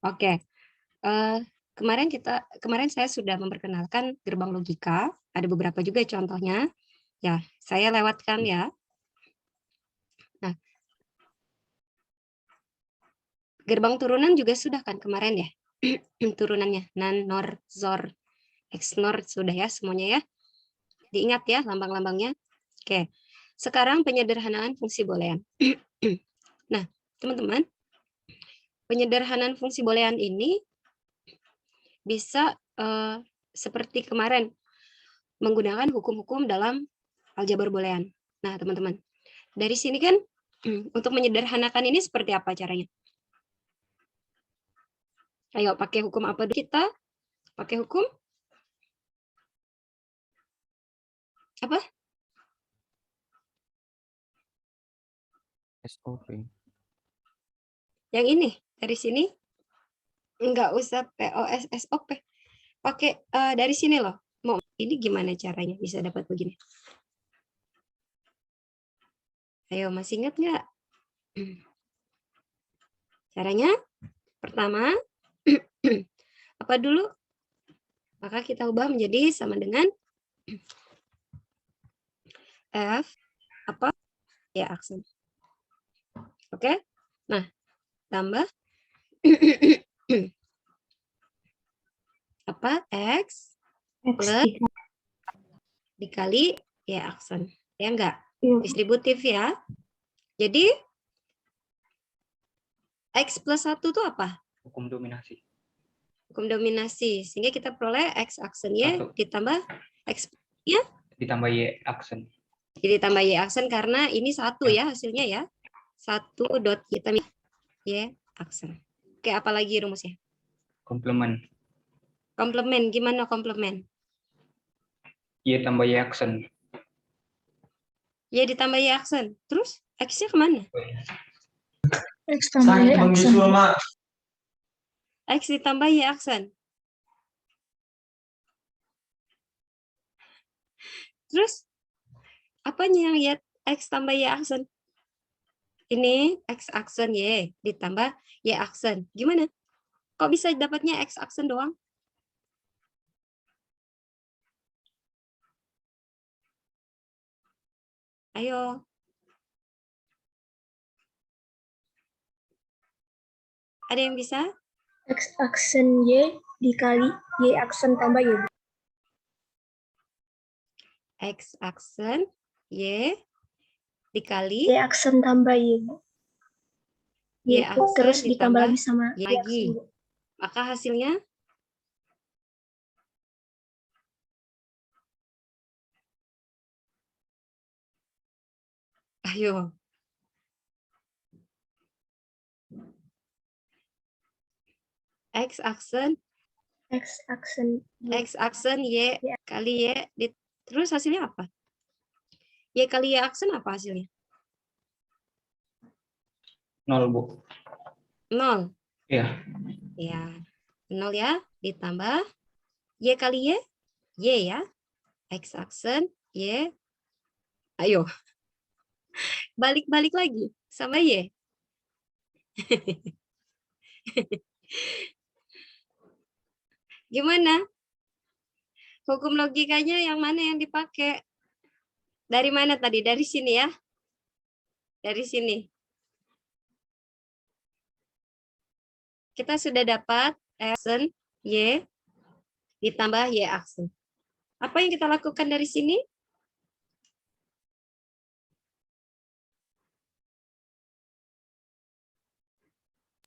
Oke. Kemarin saya sudah memperkenalkan gerbang logika, ada beberapa juga contohnya. Ya, saya lewatkan ya. Nah, gerbang turunan juga sudah kan kemarin ya? Turunannya, NaN, NOR, ZOR, XNOR sudah ya semuanya ya? Diingat ya lambang-lambangnya? Oke, sekarang penyederhanaan fungsi boolean. Nah, teman-teman, penyederhanaan fungsi boolean ini bisa seperti kemarin, menggunakan hukum-hukum dalam aljabar boolean. Nah, teman-teman, dari sini kan untuk menyederhanakan ini seperti apa caranya? Ayo, pakai hukum apa dulu kita? Pakai hukum apa? SOP. Yang ini, dari sini? Enggak usah POS SOP. Pakai dari sini loh. Mau ini gimana caranya bisa dapat begini? Ayo, masih ingat nggak? Caranya, pertama, apa dulu? Maka kita ubah menjadi sama dengan F, apa? Ya, aksen. Oke? Nah, tambah apa? X plus dikali ya aksen. Ya enggak? Distributif ya. Jadi, X plus 1 itu apa? Hukum dominasi. Hukum dominasi. Sehingga kita peroleh X aksen Y ditambah X ya. Ditambah Y aksen. Jadi tambah Y aksen karena ini satu ya hasilnya ya. 1 dot Y aksen. Oke, apa lagi rumusnya? Komplement. Komplement. Gimana komplement? Y tambah Y aksen. Y ditambah Y aksen. Terus X-nya kemana? X tambah Y aksen. X ditambah Y aksen. Terus apanya yang Y X tambah Y aksen? Ini X aksen Y ditambah Y aksen. Gimana? Kok bisa dapatnya X aksen doang? Ayo. Ada yang bisa? X aksen Y dikali Y aksen tambah Y. X aksen Y dikali Y aksen tambah Y. Y aksen terus ditambah lagi sama Y Y lagi. aksen. Maka hasilnya ayo. X aksen Y kali Y terus hasilnya apa? Y kali Y aksen apa hasilnya? 0, Bu. 0. Iya. Ya. 0 ya, ditambah Y kali Y, Y ya. X aksen Y. Ayo. Balik-balik lagi sama Y. Gimana? Hukum logikanya yang mana yang dipakai? Dari mana tadi? Dari sini ya? Dari sini. Kita sudah dapat aksen Y ditambah Y aksen. Apa yang kita lakukan dari sini?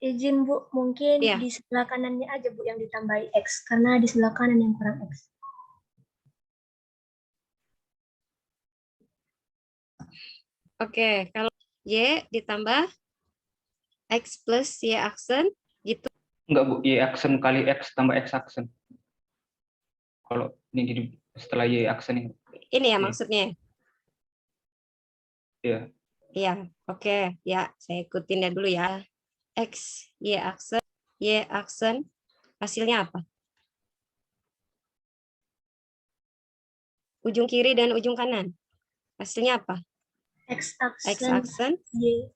Izin Bu, mungkin Ya. di sebelah kanannya aja Bu yang ditambahi X, karena di sebelah kanan yang kurang X. Oke, kalau Y ditambah X plus Y aksen, gitu. Enggak, Bu. Y aksen kali X tambah X aksen. Kalau ini jadi setelah Y aksen ini. Ini ya maksudnya? Iya. Iya, oke. Ya, saya ikutin ya dulu ya. X, Y aksen, hasilnya apa? Ujung kiri dan ujung kanan. Hasilnya apa? X X aksen Y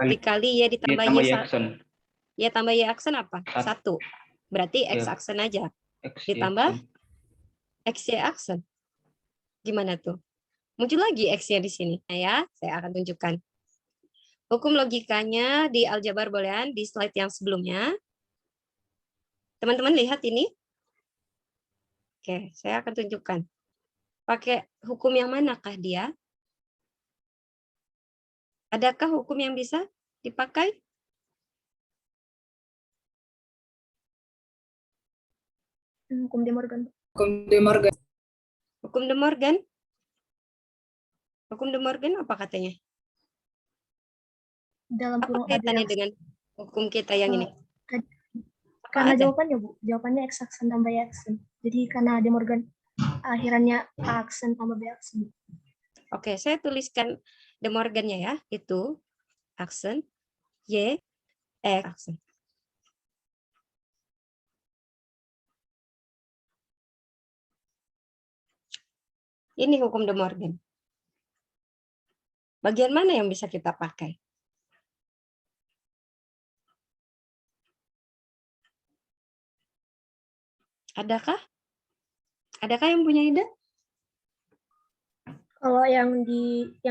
dikali Y ditambah Y aksen. Y tambah Y aksen apa? Satu. 1. Berarti X Ya. aksen aja. X, Y Ditambah aksen. XY aksen. Gimana tuh? Muncul lagi X-nya di sini. Nah ya, saya akan tunjukkan. Hukum logikanya di aljabar boolean di slide yang sebelumnya. Teman-teman lihat ini. Oke, saya akan tunjukkan. Pakai hukum yang manakah dia? Adakah hukum yang bisa dipakai? Hukum De Morgan. Hukum De Morgan? Hukum De Morgan apa katanya? Dalam Apa kurung kaitannya ABX. dengan hukum kita yang ini? Karena ada? jawabannya, Bu. Jawabannya X aksen tambah Y aksen. Jadi karena De Morgan akhirannya A aksen tambah B aksen. Oke, saya tuliskan De Morgan-nya ya. Itu aksen Y, X aksen. Ini hukum De Morgan. Bagian mana yang bisa kita pakai? Adakah? Adakah yang punya ide? Kalau yang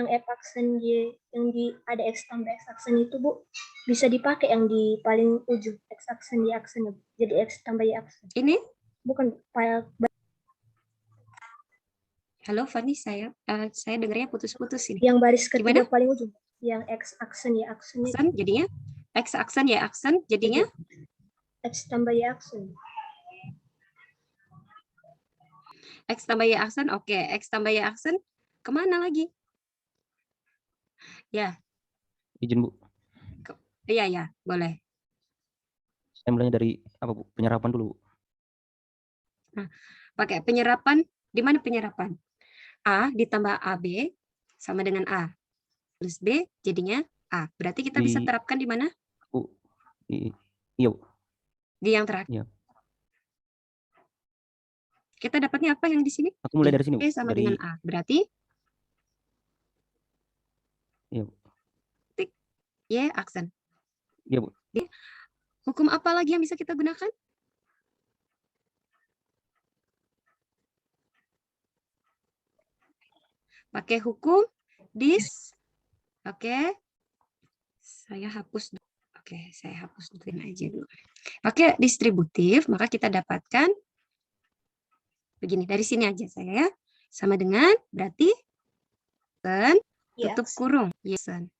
F aksen Y, yang ada X tambah X aksen itu, Bu, bisa dipakai yang di paling ujung, X aksen Y aksen. Jadi X tambah Y aksen. Ini? Bukan file. Halo Fani, saya dengarnya putus-putus ini. Yang baris ketiga Gimana? paling ujung. Yang X aksen Y aksen. Aksen jadinya? X aksen, Y aksen jadinya? X tambah Y aksen. X tambah Y aksen, oke. X tambah Y aksen, kemana lagi? Ya. Izin, Bu. Iya, ya, boleh. Saya mulainya dari apa, Bu? Penyerapan dulu, Bu. Nah, pakai penyerapan, di mana penyerapan? A ditambah AB sama dengan A. Plus B jadinya A. Berarti kita bisa terapkan di mana? Bu. Iya, Bu. Di yang terakhir. Iya. Kita dapatnya apa yang di sini? Aku mulai dari sini, Bu. B sama dengan A. Berarti iya, Bu. tik Y aksen. Iya, Bu. Hukum apa lagi yang bisa kita gunakan? Pakai hukum dis. Oke. Saya hapus. Oke, saya hapus dulu aja dulu. Pakai distributif, maka kita dapatkan begini. Dari sini aja saya ya. Sama dengan berarti tutup kurung. Aksen.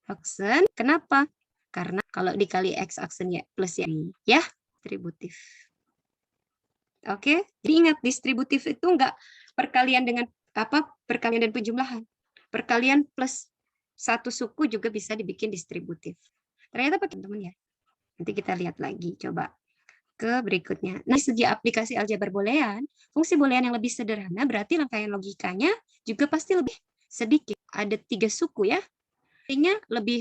Aksen. Kenapa? Karena kalau dikali X aksen Y plus Y. Ya, distributif. Oke. Jadi ingat, distributif itu enggak perkalian dengan perkalian dan penjumlahan. Perkalian plus satu suku juga bisa dibikin distributif. Ternyata pakai teman ya. Nanti kita lihat lagi, coba ke berikutnya. Nah, segi aplikasi aljabar boolean, fungsi boolean yang lebih sederhana berarti rangkaian logikanya juga pasti lebih sedikit. Ada 3 suku ya. Artinya lebih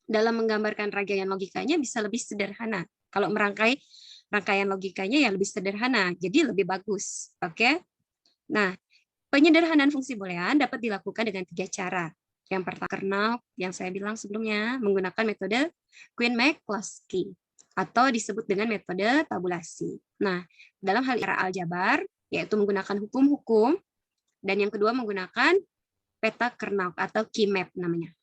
dalam menggambarkan rangkaian logikanya bisa lebih sederhana. Kalau merangkai rangkaian logikanya ya lebih sederhana, jadi lebih bagus. Oke. Nah, penyederhanaan fungsi boolean dapat dilakukan dengan 3 cara. Yang pertama, kernel yang saya bilang sebelumnya, menggunakan metode Quine-McCloskey atau disebut dengan metode tabulasi. Nah, dalam hal era aljabar, yaitu menggunakan hukum-hukum, dan yang kedua menggunakan peta kernel atau key map namanya.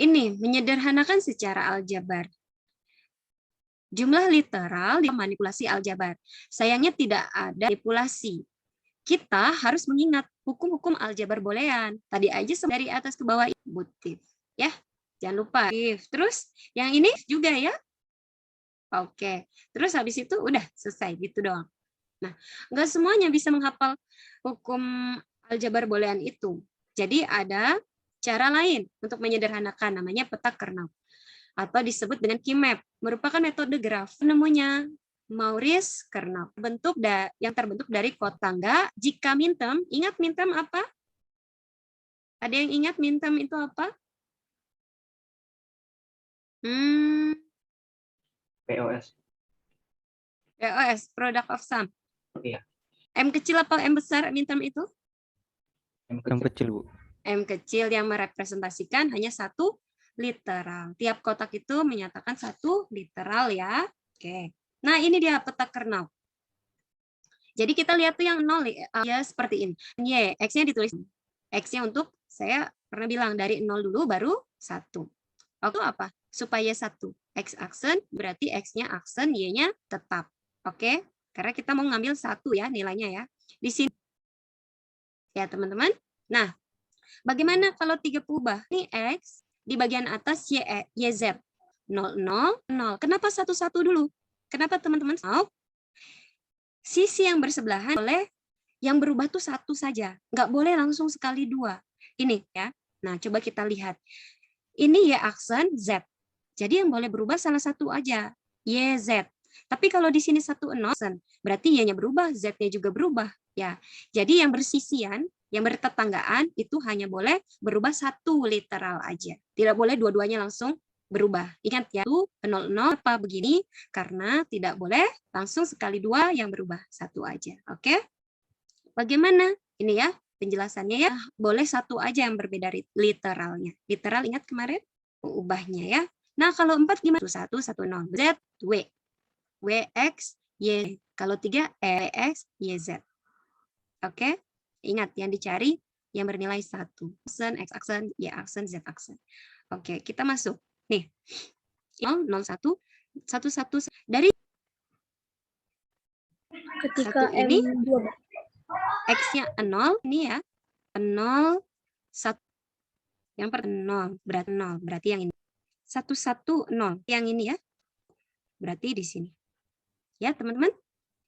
Ini menyederhanakan secara aljabar. Jumlah literal di manipulasi aljabar. Sayangnya tidak ada manipulasi. Kita harus mengingat hukum-hukum aljabar boolean. Tadi aja dari atas ke bawah distributif, ya. Jangan lupa. Terus yang ini juga ya. Oke. Terus habis itu udah selesai gitu doang. Nah, nggak semuanya bisa menghafal hukum aljabar boolean itu. Jadi ada cara lain untuk menyederhanakan, namanya peta kernel atau disebut dengan key map. Merupakan metode graf. Namanya Maurice kernel, yang terbentuk dari kod tangga. Jika minterm, ingat minterm apa? Ada yang ingat minterm itu apa? POS. POS, product of sum. Iya. M kecil apa M besar minterm itu? M kecil, Bu. M kecil yang merepresentasikan hanya satu literal. Tiap kotak itu menyatakan satu literal ya. Oke. Nah, ini dia peta kernel. Jadi kita lihat tuh yang 0 ya seperti ini. Y, X-nya ditulis. X-nya untuk saya pernah bilang dari 0 dulu baru 1. Waktu apa? Supaya 1. X aksen berarti X-nya aksen, Y-nya tetap. Oke? Karena kita mau ngambil 1 ya nilainya ya. Di sini. Ya, teman-teman. Nah, bagaimana kalau 3 ubah? Ini X, di bagian atas YZ. 0, 0, 0. Kenapa 1, 1 dulu? Kenapa teman-teman mau? Sisi yang bersebelahan boleh yang berubah tuh 1 saja. Nggak boleh langsung sekali 2. Ini ya. Nah, coba kita lihat. Ini Y aksen Z. Jadi yang boleh berubah salah satu aja. YZ. Tapi kalau di sini 1, 0, berarti Y-nya berubah, Z-nya juga berubah. Ya. Jadi yang bersisian, yang bertetanggaan, itu hanya boleh berubah 1 literal aja. Tidak boleh dua-duanya langsung berubah. Ingat ya, 0, 0 apa begini? Karena tidak boleh langsung sekali 2 yang berubah 1 aja. Oke? Bagaimana? Ini ya penjelasannya ya. Boleh 1 aja yang berbeda literalnya. Literal ingat kemarin? Ubahnya ya. Nah, kalau 4 gimana? 1, 1, 0. Z, W. W, X, Y. Kalau 3, E, X, Y, Z. Oke? Ingat, yang dicari yang bernilai 1. Aksen, X aksen, Y aksen, Z aksen. Oke, kita masuk. Nih, 0, 0, 1, 1, 1. Dari Ketika ini, M2. X-nya 0, ini ya. 0, 1. Yang pertama 0, berarti yang ini. 1, 1, 0. Yang ini ya. Berarti di sini. Ya, teman-teman.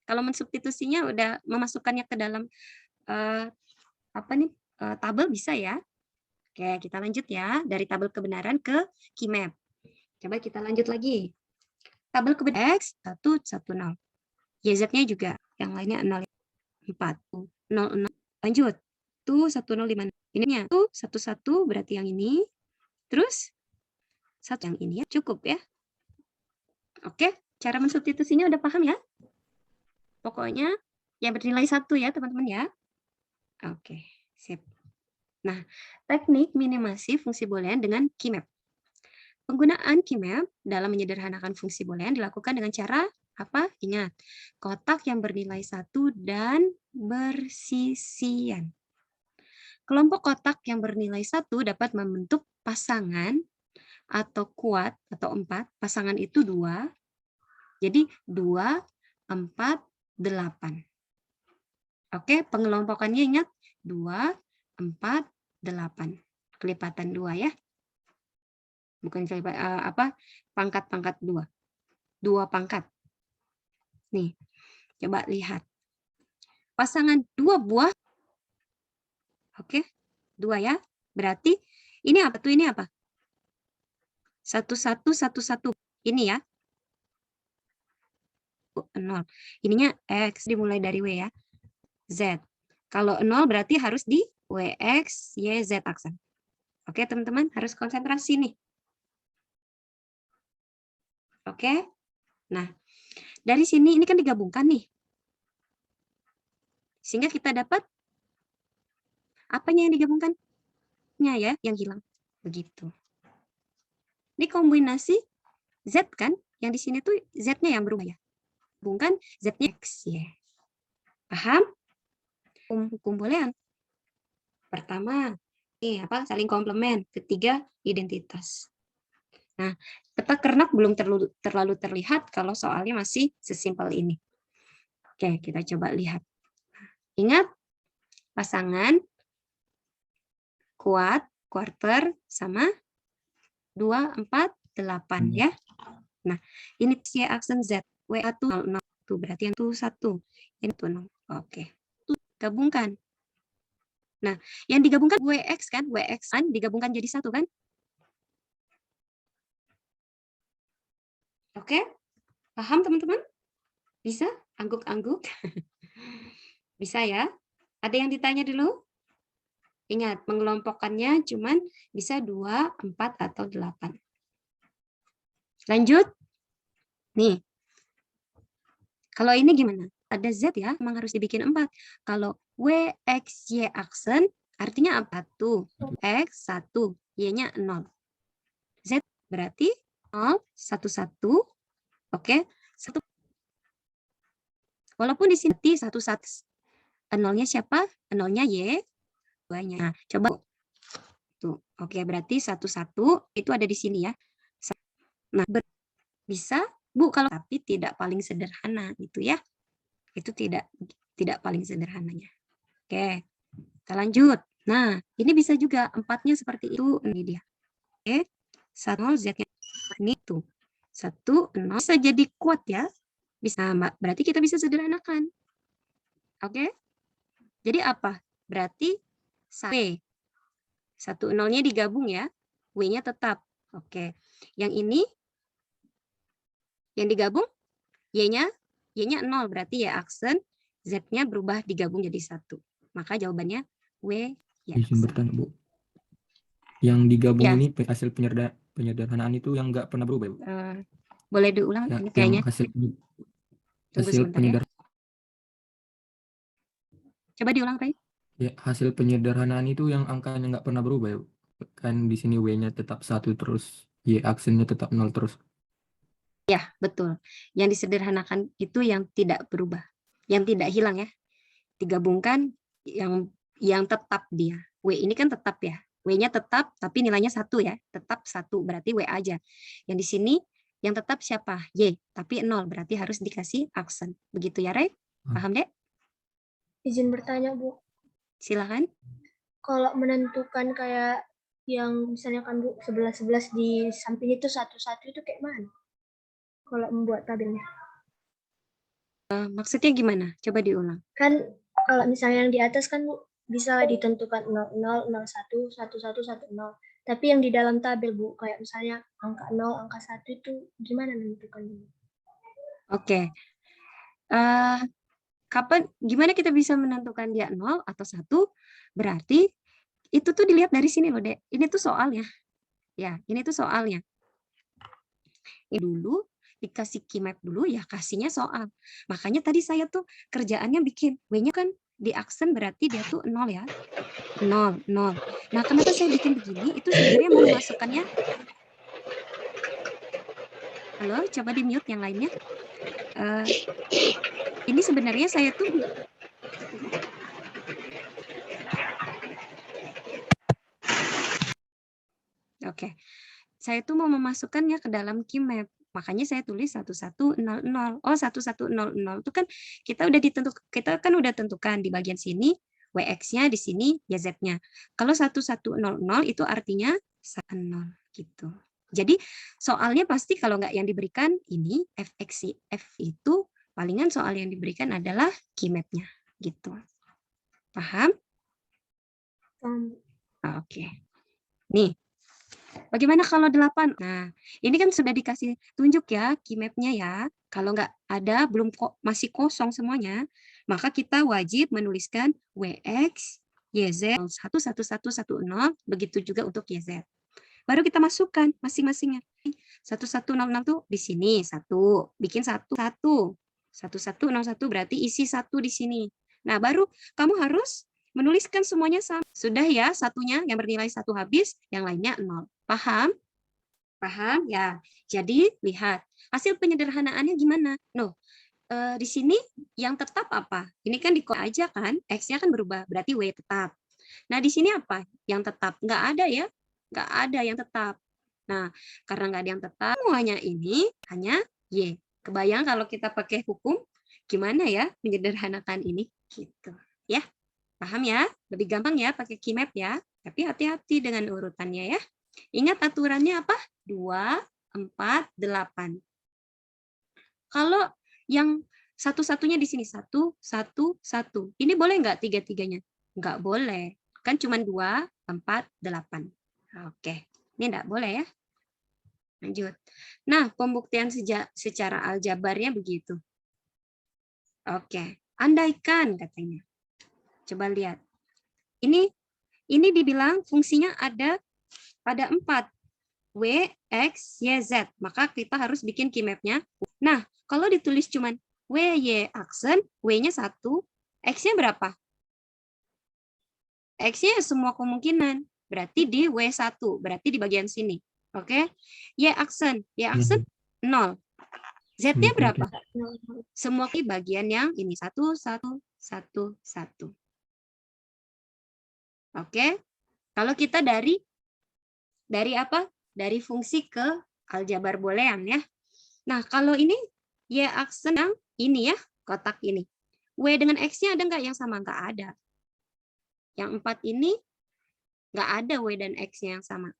Kalau mensubstitusinya udah memasukkannya ke dalam tabel bisa ya. Oke, kita lanjut ya. Dari tabel kebenaran ke Keymap. Coba kita lanjut lagi. Tabel kebenaran X, 1, 1, 0. YZ-nya juga. Yang lainnya 0, 4, 0, 0. Lanjut. Tuh, 1, 0, 5. Ininya. Tuh, 1, 1 berarti yang ini. Terus, 1 yang ini ya. Cukup ya. Oke, cara mensubstitusinya udah paham ya? Pokoknya yang bernilai 1 ya, teman-teman ya. Oke, sip. Nah, teknik minimasi fungsi boolean dengan Keymap. Penggunaan Keymap dalam menyederhanakan fungsi boolean dilakukan dengan cara apa? Ingat, kotak yang bernilai 1 dan bersisian. Kelompok kotak yang bernilai 1 dapat membentuk pasangan atau kuat atau 4. Pasangan itu 2. Jadi 2, 4, 8. Oke, pengelompokannya ingat 2, 4, 8. Kelipatan 2 ya. Bukan pangkat-pangkat 2. 2 pangkat. Nih, coba lihat. Pasangan 2 buah. Oke, 2 ya. Berarti ini apa tuh? Ini apa? 1, 1, 1, 1. Ini ya. 0. Ininya X dimulai dari W ya. Z. Kalau 0 berarti harus di WX, Y, Z aksen. Oke, teman-teman, harus konsentrasi nih. Oke. Nah, dari sini ini kan digabungkan nih. Sehingga kita dapat apanya yang digabungkannya ya, yang hilang. Begitu. Ini kombinasi Z kan? Yang di sini tuh Z-nya yang berubah ya. Gabungkan Z-nya X, Y. Paham? Hukum boolean. Pertama, saling komplement. Ketiga, identitas. Nah, peta Kernock belum terlalu terlihat kalau soalnya masih sesimpel ini. Oke, kita coba lihat. Ingat, pasangan kuat, quarter sama 2, 4, 8 ya. Nah, ini Y aksen Z. W1 0, 0. Tuh, berarti yang itu 1. Ini tuh 0. Oke. Tuh, gabungkan. Nah, yang digabungkan WX kan? WX kan digabungkan jadi 1 kan? Oke? Paham teman-teman? Bisa? Angguk-angguk? Bisa ya? Ada yang ditanya dulu? Ingat, mengelompokkannya cuman bisa 2, 4, atau 8. Lanjut. Nih. Kalau ini gimana? Ada Z ya, memang harus dibikin 4. Kalau W, X, Y aksen, artinya apa tuh? X 1, Y-nya 0. Z berarti 0, 1, 1. Oke, 1. Walaupun di sini 1, 1. Nolnya siapa? Nolnya Y, 2-nya. Nah, coba. Tuh. Oke, berarti 1, 1 itu ada di sini ya. Nah, bisa, Bu, kalau tapi tidak paling sederhana gitu ya. Itu tidak paling sederhananya. Oke, kita lanjut. Nah, ini bisa juga 4-nya seperti itu. Ini dia. Oke, 1, Z-nya. Ini tuh. 1, 0. Bisa jadi kuat ya. Bisa, Mbak. Berarti kita bisa sederhanakan. Oke. Jadi apa? Berarti W. 1, 0-nya digabung ya. W-nya tetap. Oke. Yang ini yang digabung Y-nya 0 berarti ya aksen, Z-nya berubah digabung jadi 1. Maka jawabannya W ya. Izin bertanya, Bu. Yang digabung Ya. ini hasil penyederhanaan itu yang nggak pernah berubah, Bu? Boleh diulang Ya, ini yang kayaknya. hasil Tunggu sebentar ya. penyederhanaan. Coba diulang, Ray. Ya, hasil penyederhanaan itu yang angkanya nggak pernah berubah, ya, Bu? Kan di sini W-nya tetap 1 terus, Y aksennya tetap 0 terus. Ya, betul. Yang disederhanakan itu yang tidak berubah. Yang tidak hilang ya. Digabungkan yang tetap dia. W ini kan tetap ya. W-nya tetap tapi nilainya 1 ya. Tetap 1 berarti W aja. Yang di sini yang tetap siapa? Y. Tapi 0 berarti harus dikasih aksen. Begitu ya, Ray? Paham, Dek? Izin bertanya, Bu. Silahkan. Kalau menentukan kayak yang misalnya kan Bu 11 di samping itu 1 itu kayak mana? Kalau membuat tabelnya. Maksudnya gimana? Coba diulang. Kan kalau misalnya yang di atas kan Bu bisa ditentukan 00, 01, 11, 10. Tapi yang di dalam tabel Bu kayak misalnya angka 0, angka 1 itu gimana menentukannya? Oke. Gimana kita bisa menentukan dia 0 atau 1? Berarti itu tuh dilihat dari sini loh, Dek. Ini tuh soalnya. Ya, ini tuh soalnya. Ini dulu dikasih keymap dulu ya kasihnya soal. Makanya tadi saya tuh kerjaannya bikin W-nya kan di aksen berarti dia tuh 0 ya. 0, 0. Nah, kenapa saya bikin begini? Itu sebenarnya mau memasukkannya. Halo, coba di mute yang lainnya. Ini sebenarnya saya tuh Oke. Saya tuh mau memasukkannya ke dalam keymap. Makanya saya tulis 1100. Oh, 1100 itu kan kita kan udah tentukan di bagian sini WX-nya, di sini YZ-nya. Kalau 1100 itu artinya 0 gitu. Jadi soalnya pasti kalau nggak yang diberikan ini FX F itu palingan soal yang diberikan adalah keymap-nya gitu. Paham? Oke. Nih. Bagaimana kalau 8? Nah, ini kan sudah dikasih tunjuk ya keymap-nya ya. Kalau nggak ada, masih kosong semuanya, maka kita wajib menuliskan WX, YZ, 11110, begitu juga untuk YZ. Baru kita masukkan masing-masingnya. 1100 tuh di sini, 1. Bikin 1. 1101 berarti isi 1 di sini. Nah, baru kamu harus menuliskan semuanya sama. Sudah ya, satunya yang bernilai 1 habis, yang lainnya 0. Paham? Paham? Ya. Jadi, lihat. Hasil penyederhanaannya gimana? Di sini yang tetap apa? Ini kan di aja kan, X-nya kan berubah, berarti W tetap. Nah, di sini apa? Yang tetap? Nggak ada ya? Nggak ada yang tetap. Nah, karena nggak ada yang tetap, semuanya ini hanya Y. Kebayang kalau kita pakai hukum, gimana ya menyederhanakan ini? Gitu. Ya. Paham ya? Lebih gampang ya pakai keymap ya. Tapi hati-hati dengan urutannya ya. Ingat aturannya apa? 2, 4, 8. Kalau yang satu-satunya di sini 1, 1, 1. Ini boleh nggak 3-3-nya? Nggak boleh. Kan cuma 2, 4, 8. Oke. Ini nggak boleh ya. Lanjut. Nah, pembuktian secara aljabarnya begitu. Oke. Andaikan katanya. Coba lihat. Ini dibilang fungsinya ada pada 4. W, X, Y, Z. Maka kita harus bikin keymap-nya. Nah, kalau ditulis cuman W, Y, aksen, W-nya 1, X-nya berapa? X-nya semua kemungkinan. Berarti di W1, berarti di bagian sini. Oke. Y aksen 0. Z-nya berapa? Semua bagian yang ini 1, 1, 1, 1. Oke. Kalau kita dari apa? Dari fungsi ke aljabar boolean ya. Nah, kalau ini Y aksen yang ini ya, kotak ini. W dengan X-nya ada nggak yang sama? Nggak ada. Yang 4 ini nggak ada W dan X-nya yang sama.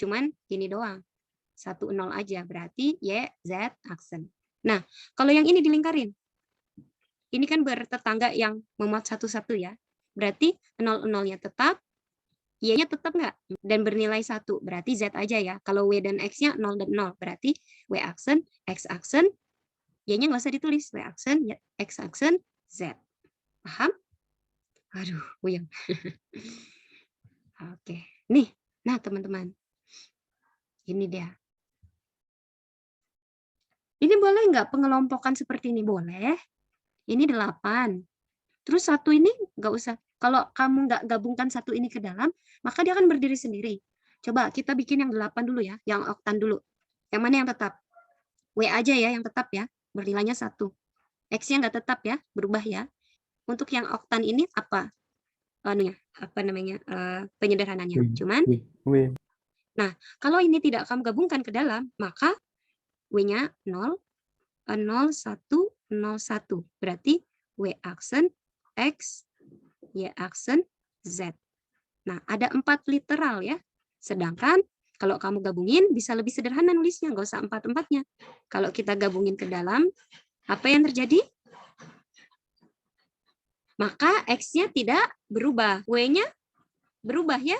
Cuman ini doang. 1, 0 aja. Berarti Y, Z, aksen. Nah, kalau yang ini dilingkarin. Ini kan bertetangga yang memuat satu-satu ya. Berarti 0-0-nya tetap, Y-nya tetap nggak? Dan bernilai 1. Berarti Z aja ya. Kalau W dan X-nya 0 dan 0. Berarti W aksen, X aksen, Y-nya nggak usah ditulis. W aksen, X aksen, Z. Paham? Aduh, puyeng. Oke. Nih, nah teman-teman. Ini dia. Ini boleh nggak pengelompokan seperti ini? Boleh. Ini 8. Terus 1 ini nggak usah. Kalau kamu nggak gabungkan 1 ini ke dalam, maka dia akan berdiri sendiri. Coba kita bikin yang 8 dulu ya, yang oktan dulu. Yang mana yang tetap? W aja ya yang tetap ya, bernilainya 1. X-nya nggak tetap ya, berubah ya. Untuk yang oktan ini apa? Apa namanya? Penyederhanannya. Cuman, nah kalau ini tidak kamu gabungkan ke dalam, maka W-nya 0, 0, 1, 0, 1. Berarti W aksen, X, Y aksen, Z. Nah, ada 4 literal ya. Sedangkan kalau kamu gabungin bisa lebih sederhana nulisnya, nggak usah 4-4-nya. Kalau kita gabungin ke dalam, apa yang terjadi? Maka X-nya tidak berubah. W-nya berubah ya.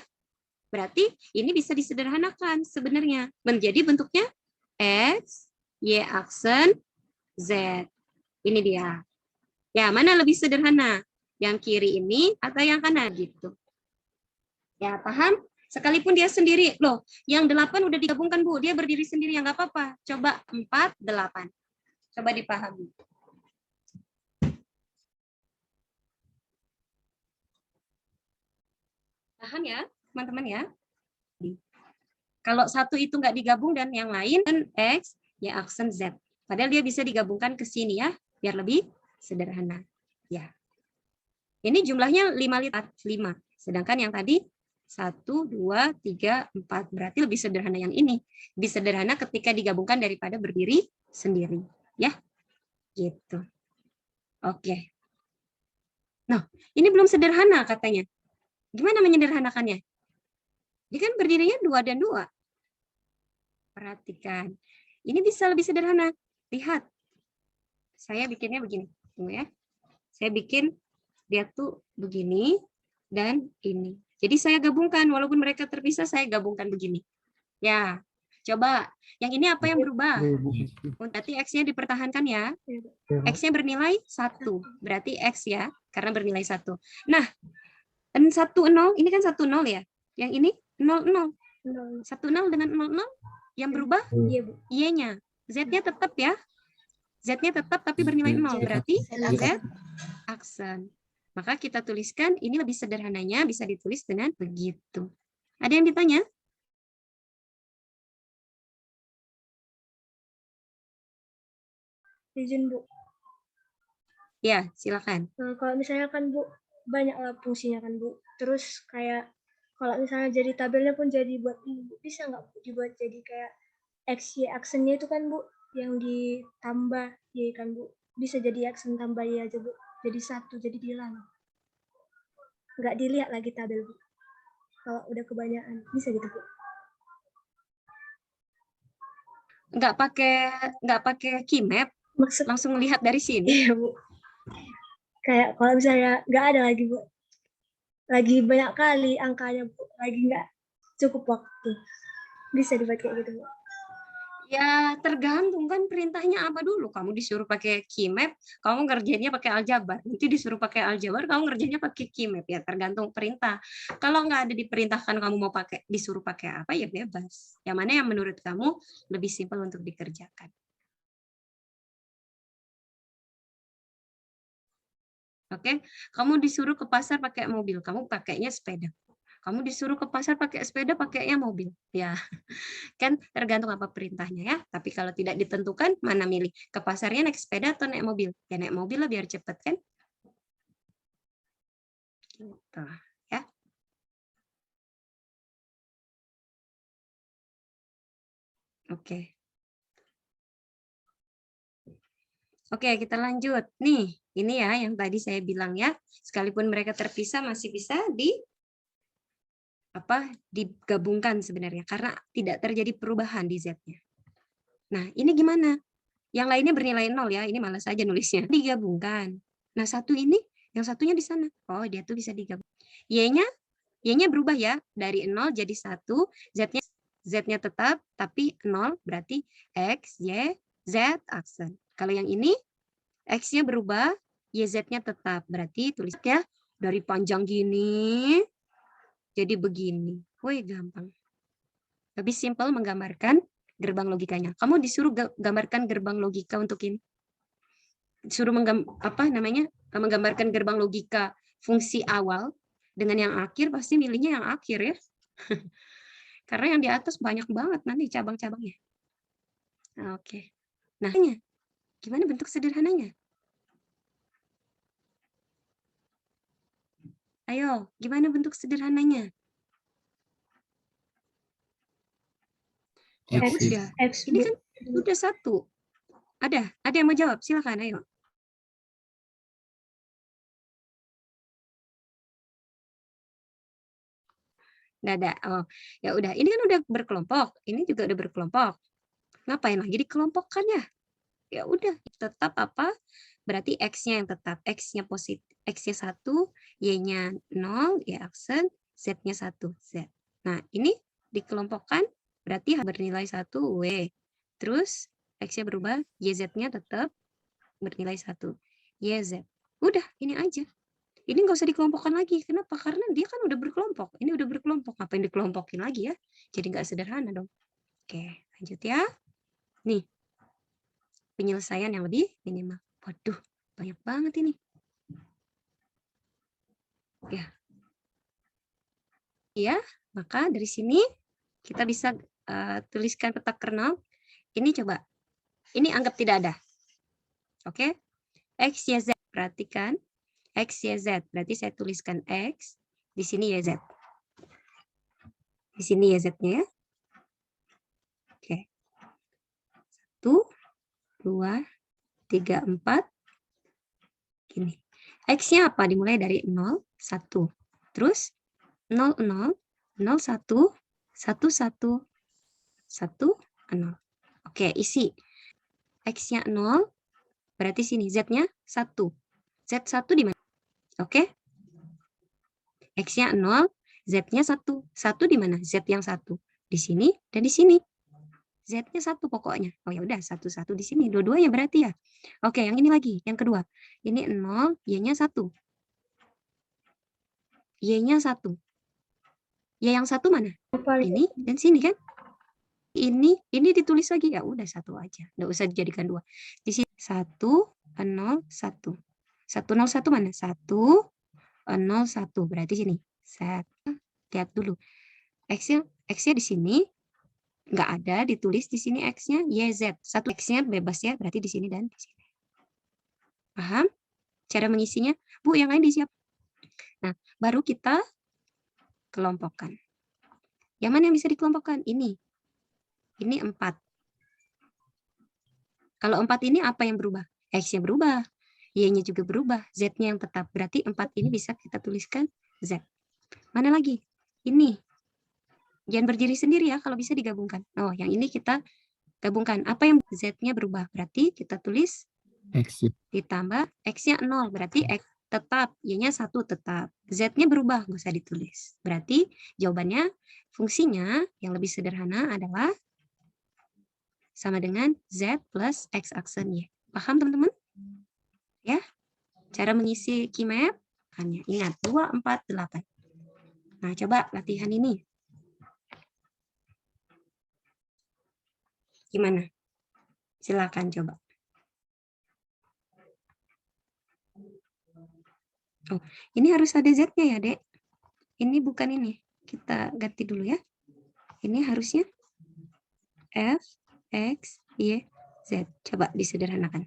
Berarti ini bisa disederhanakan sebenarnya. Menjadi bentuknya X, Y aksen, Z. Ini dia. Ya, mana lebih sederhana? Yang kiri ini atau yang kanan gitu. Ya, paham? Sekalipun dia sendiri. Loh, yang 8 udah digabungkan, Bu. Dia berdiri sendiri, ya nggak apa-apa. Coba 4, 8. Coba dipahami. Paham ya, teman-teman ya? Kalau 1 itu nggak digabung dan yang lain, kan X, Y aksen Z. Padahal dia bisa digabungkan ke sini ya, biar lebih sederhana. Ya. Ini jumlahnya 5. Sedangkan yang tadi 1, 2, 3, 4. Berarti lebih sederhana yang ini. Lebih sederhana ketika digabungkan daripada berdiri sendiri. Ya, gitu. Oke. Nah, ini belum sederhana katanya. Gimana menyederhanakannya? Dia kan berdirinya 2 dan 2. Perhatikan. Ini bisa lebih sederhana. Lihat. Saya bikinnya begini. Tunggu ya. Saya bikin dia tuh begini dan ini. Jadi saya gabungkan, walaupun mereka terpisah, saya gabungkan begini. Ya, coba. Yang ini apa yang berubah? Berarti X-nya dipertahankan ya. X-nya bernilai 1. Berarti X ya, karena bernilai 1. Nah, 1, 0, ini kan 1, 0 ya. Yang ini 0, 0. 1, 0 dengan 0, 0. Yang berubah? Y-nya. Z-nya tetap ya. Z-nya tetap tapi bernilai 0. Berarti Z aksen. Maka kita tuliskan, ini lebih sederhananya bisa ditulis dengan begitu. Ada yang ditanya? Izin, Bu. Ya, silakan. Nah, kalau misalnya kan, Bu, banyak lah fungsinya kan, Bu. Terus kayak kalau misalnya jadi tabelnya pun jadi buat ini, Bu. Bisa nggak Bu dibuat jadi kayak X, Y aksennya itu kan, Bu, yang ditambah Y kan, Bu. Bisa jadi aksen tambah Y aja, Bu. Jadi 1, jadi hilang. Nggak dilihat lagi tabel, Bu. Kalau udah kebanyakan. Bisa gitu, Bu. Nggak pakai key map, Maksud langsung lihat dari sini. iya, Bu. Kayak kalau misalnya nggak ada lagi, Bu. Lagi banyak kali angkanya, Bu. Lagi nggak cukup waktu. Bisa dibuat kayak gitu, Bu. Ya, tergantung kan perintahnya apa dulu. Kamu disuruh pakai key map, kamu ngerjainnya pakai aljabar. Nanti disuruh pakai aljabar, kamu ngerjainnya pakai key map. Ya, tergantung perintah. Kalau nggak ada diperintahkan kamu mau disuruh pakai apa, ya bebas. Yang mana yang menurut kamu lebih simpel untuk dikerjakan. Oke, kamu disuruh ke pasar pakai mobil, kamu pakainya sepeda. Kamu disuruh ke pasar pakai sepeda, pakainya mobil. Ya, kan tergantung apa perintahnya ya. Tapi kalau tidak ditentukan, mana milih? Ke pasarnya naik sepeda atau naik mobil? Ya naik mobil lah biar cepet kan. Gitu, ya. Oke. Oke, kita lanjut. Nih, ini ya yang tadi saya bilang ya. Sekalipun mereka terpisah masih bisa digabungkan sebenarnya karena tidak terjadi perubahan di Z-nya. Nah, ini gimana? Yang lainnya bernilai 0 ya. Ini malas aja nulisnya. Digabungkan. Nah, satu ini, yang satunya di sana. Oh, dia tuh bisa digabung. Y-nya berubah ya. Dari 0 jadi 1. Z-nya tetap, tapi 0 berarti X, Y, Z aksen. Kalau yang ini, X-nya berubah, YZ-nya tetap. Berarti tulis ya, dari panjang gini, jadi begini. Woi, gampang. Lebih simpel menggambarkan gerbang logikanya. Kamu disuruh gambarkan gerbang logika untuk ini. Disuruh menggambarkan gerbang logika fungsi awal dengan yang akhir, pasti milihnya yang akhir ya. Karena yang di atas banyak banget nanti cabang-cabangnya. Oke. Nah, gimana bentuk sederhananya? Ayo, gimana bentuk sederhananya? Ya X, udah. X, Ini Bu. kan udah satu. Ada yang mau jawab? Silakan, ayo. Nggak ada. Oh, ya udah. Ini kan udah berkelompok. Ini juga udah berkelompok. Ngapain lagi dikelompokkan ya? Ya udah, tetap apa? Berarti X-nya yang tetap. X-nya positif. X-nya 1, Y-nya 0, Y aksen, Z-nya 1, Z. Nah, ini dikelompokkan berarti bernilai 1, W. Terus X-nya berubah, YZ-nya tetap bernilai 1, YZ. Udah, ini aja. Ini nggak usah dikelompokkan lagi. Kenapa? Karena dia kan udah berkelompok. Ini udah berkelompok. Ngapain dikelompokin lagi ya? Jadi nggak sederhana dong. Oke, lanjut ya. Nih, penyelesaian yang lebih minimal. Waduh, banyak banget ini. Ya. Ya, maka dari sini kita bisa tuliskan peta kernel. Ini coba. Ini anggap tidak ada. Oke. X, Y, Z. Perhatikan. X, Y, Z. Berarti saya tuliskan X. Di sini Y, Z. Di sini Y, Z-nya ya. Oke. 1, 2, 3, 4. Gini. X-nya apa? Dimulai dari 0, 1. Terus 0, 0, 0, 1, 1, 1, 1, 0. Oke, isi. X-nya 0, berarti sini. Z-nya 1. Z1 di mana? Oke. X-nya 0, Z-nya 1. 1 di mana? Z yang 1. Di sini dan di sini. Z-nya 1 pokoknya. Oh ya udah, 1, 1 di sini. Dua-duanya berarti ya. Oke, yang ini lagi. Yang kedua. Ini 0, Y-nya 1. Y-nya 1. Y yang 1 mana? Ini dan sini kan? Ini ditulis lagi. Ya udah 1 aja. Nggak usah dijadikan 2. Di sini 1, 0, 1. 101 mana? 1, 01. Berarti sini. Set. Lihat dulu. X-nya di sini. Nggak ada, ditulis di sini X-nya YZ. 1 X-nya bebas ya, berarti di sini dan di sini. Paham? Cara mengisinya? Bu, yang lain disiap. Nah, baru kita kelompokkan. Yang mana yang bisa dikelompokkan? Ini. Ini 4. Kalau 4 ini apa yang berubah? X-nya berubah. Y-nya juga berubah. Z-nya yang tetap. Berarti 4 ini bisa kita tuliskan Z. Mana lagi? Ini. Jangan berdiri sendiri ya, kalau bisa digabungkan. Oh, yang ini kita gabungkan. Apa yang Z-nya berubah? Berarti kita tulis X. ditambah X-nya 0. Berarti X tetap. Y-nya 1 tetap. Z-nya berubah. Nggak usah ditulis. Berarti jawabannya, fungsinya yang lebih sederhana adalah sama dengan Z plus X aksen Y. Paham teman-teman? Ya, cara mengisi KeyMap. Hanya ingat 2, 4, 8. Nah, coba latihan ini. Gimana? Silakan coba. Oh, ini harus ada Z-nya ya, Dek. Ini bukan ini. kita ganti dulu ya. Ini harusnya F, X, Y, Z. Coba disederhanakan.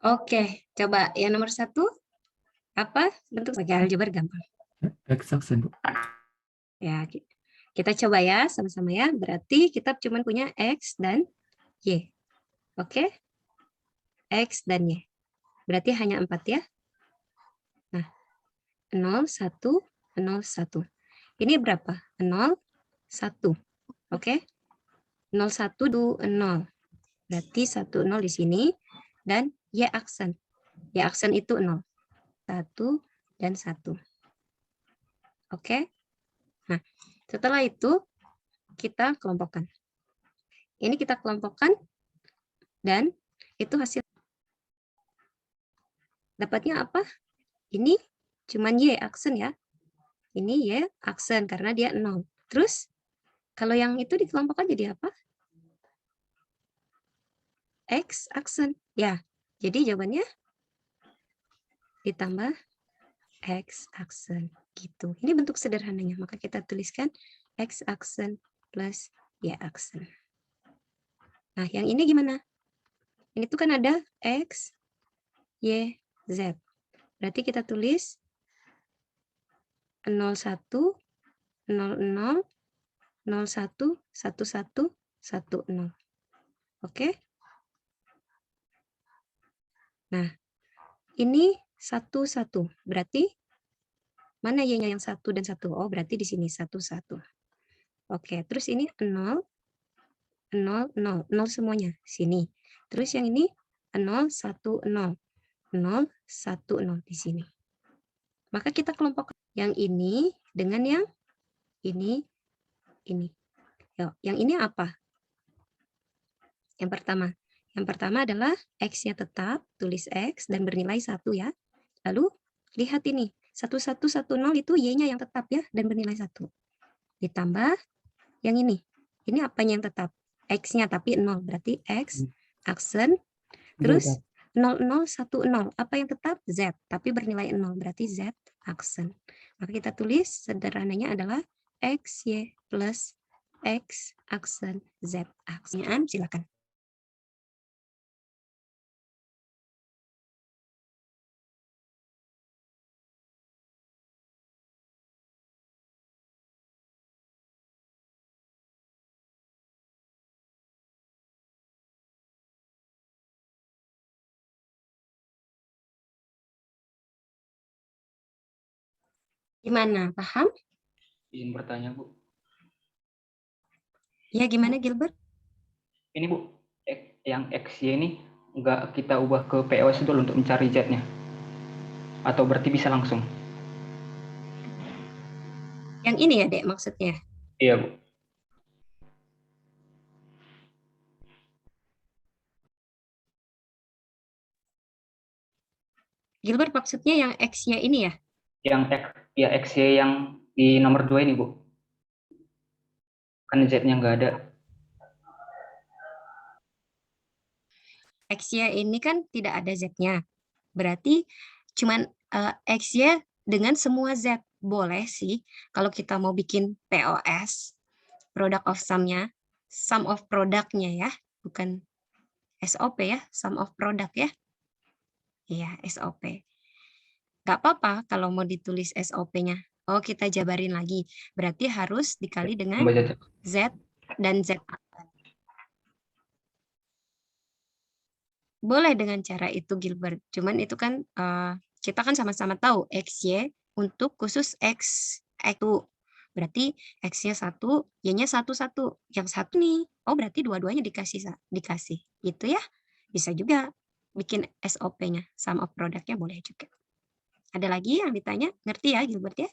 Oke, coba yang nomor 1 apa bentuk sebagai aljabar gampang. X aksen, Bu. Ya, kita coba ya sama-sama ya. Berarti kita cuma punya X dan Y. Oke? X dan Y. Berarti hanya 4 ya. Nah, 0, 1, 0, 1. Ini berapa? 0, 1. Oke? 0, 1, 2, 0. Berarti 1, 0 di sini. Dan Y aksen. Y aksen itu 0. 1 dan 1. Oke? Nah, setelah itu kita kelompokkan. Ini kita kelompokkan dan itu hasil. Dapatnya apa? Ini cuman Y aksen ya. Ini Y aksen karena dia 0. Terus kalau yang itu dikelompokkan jadi apa? X aksen. Ya, jadi jawabannya ditambah X aksen gitu. Ini bentuk sederhananya, maka kita tuliskan X aksen plus Y aksen. Nah, yang ini gimana? Ini tuh kan ada X, Y, Z. Berarti kita tulis 01, 00, 01, 11, 10. Oke? Nah, ini 1, 1. Berarti mana Y-nya yang 1 dan 1? Oh, berarti di sini 1, 1. Oke, terus ini 0, 0, 0. 0 semuanya. Sini. Terus yang ini 0, 1, 0. 0, 1, 0 di sini. Maka kita kelompok yang ini dengan yang ini. Yuk, yang ini apa? Yang pertama adalah X-nya tetap, tulis X dan bernilai 1 ya. Lalu lihat ini, 1110 itu Y-nya yang tetap ya dan bernilai 1. Ditambah yang ini apanya yang tetap? X-nya tapi 0, berarti X aksen. Terus 0010, apa yang tetap? Z, tapi bernilai 0, berarti Z aksen. Maka kita tulis sederhananya adalah XY plus X aksen Z aksen. Silakan. Gimana? Paham? Izin bertanya, Bu. Ya, gimana Gilbert? Ini, Bu, yang XY ini nggak kita ubah ke POS dulu untuk mencari Z-nya? Atau berarti bisa langsung? Yang ini ya, Dek, maksudnya? Iya, Bu. Gilbert maksudnya yang X-nya ini ya? Yang XY yang di nomor 2 ini, Bu. Kan Z-nya nggak ada. X-nya ini kan tidak ada Z-nya. Berarti cuman X-nya dengan semua Z. Boleh sih kalau kita mau bikin POS, product of sum-nya, sum of product-nya ya, bukan SOP ya, sum of product ya. Iya, SOP. Nggak apa-apa kalau mau ditulis SOP-nya. Oh, kita jabarin lagi. Berarti harus dikali dengan Tambah Z. Z dan Z. Boleh dengan cara itu Gilbert. Cuman itu kan kita kan sama-sama tahu XY untuk khusus X itu. Berarti X-nya 1, Y-nya 1, 1. Yang satu nih. Oh, berarti dua-duanya dikasih. Gitu ya. Bisa juga bikin SOP-nya. Sum of product-nya boleh juga. Ada lagi yang ditanya? Ngerti ya Gilbert ya?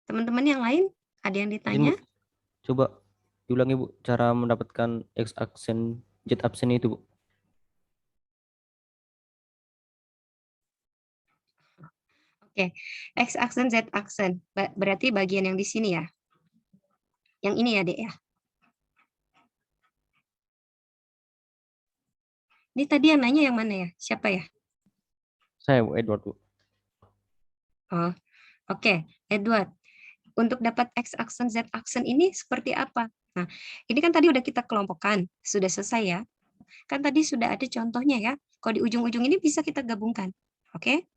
Teman-teman yang lain ada yang ditanya? Coba diulangi, Bu, cara mendapatkan X aksen Z aksen itu, Bu. Oke, X aksen, Z aksen. Berarti bagian yang di sini ya. Yang ini ya, Dek ya. Ini tadi yang nanya yang mana ya? Siapa ya? Saya, Bu, Edward, Bu. Oh, oke, Edward. Untuk dapat X aksen, Z aksen ini seperti apa? Nah, ini kan tadi udah kita kelompokkan. Sudah selesai ya. Kan tadi sudah ada contohnya ya. Kalau di ujung-ujung ini bisa kita gabungkan. Oke?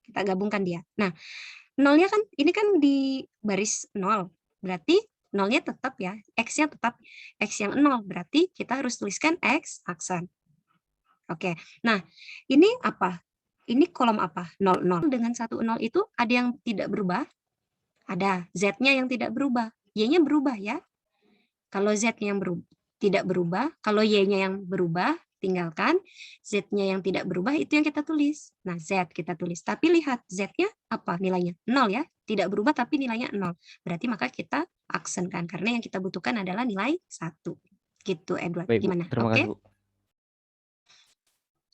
Kita gabungkan dia. Nah, nolnya kan, ini kan di baris 0. Berarti nolnya tetap ya. X-nya tetap. X yang 0. Berarti kita harus tuliskan X aksen. Oke. Nah, ini apa? Ini kolom apa? 0, 0. Dengan 1, 0 itu ada yang tidak berubah? Ada. Z-nya yang tidak berubah. Y-nya berubah ya. Kalau Z-nya yang tidak berubah, kalau Y-nya yang berubah, tinggalkan. Z-nya yang tidak berubah, itu yang kita tulis. Nah, Z kita tulis. Tapi lihat, Z-nya apa nilainya? 0 ya. Tidak berubah, tapi nilainya 0. Berarti maka kita aksenkan. Karena yang kita butuhkan adalah nilai 1. Gitu, Edward. Baik, Bu. Gimana? Terima Oke? kasih, Bu.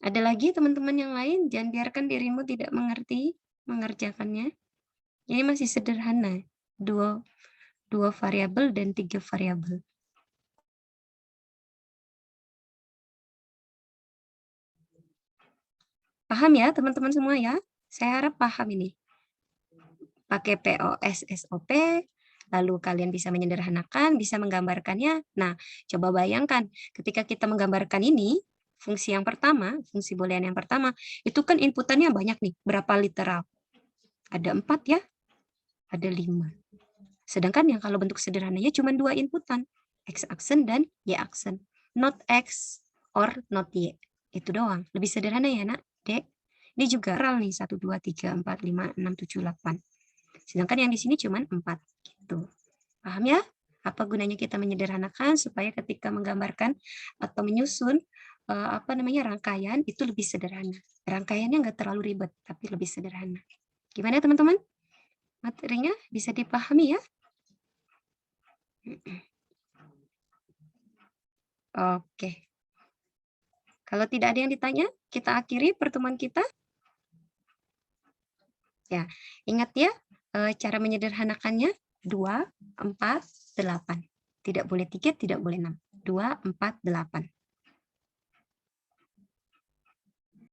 Ada lagi teman-teman yang lain? Jangan biarkan dirimu tidak mengerti mengerjakannya. Ini masih sederhana. Dua variabel dan 3 variabel. Paham ya teman-teman semua ya? Saya harap paham ini. Pakai POS SOP, lalu kalian bisa menyederhanakan, bisa menggambarkannya. Nah, coba bayangkan ketika kita menggambarkan ini, fungsi yang pertama, fungsi boolean yang pertama, itu kan inputannya banyak nih. Berapa literal? Ada 4 ya? Ada 5. Sedangkan yang kalau bentuk sederhananya cuma 2 inputan, X aksen dan Y aksen. not X or not Y. Itu doang. Lebih sederhana ya, Nak, Dek. Ini juga real nih, 1, 2, 3, 4, 5, 6, 7, 8. Sedangkan yang di sini cuma 4. Gitu. Paham ya? Apa gunanya kita menyederhanakan supaya ketika menggambarkan atau menyusun rangkaian itu lebih sederhana. Rangkaiannya nggak terlalu ribet, tapi lebih sederhana. Gimana teman-teman? Materinya bisa dipahami ya? Oke. Kalau tidak ada yang ditanya, kita akhiri pertemuan kita. Ya, ingat ya, cara menyederhanakannya 2, 4, 8. Tidak boleh 3, tidak boleh 6. 2, 4, 8.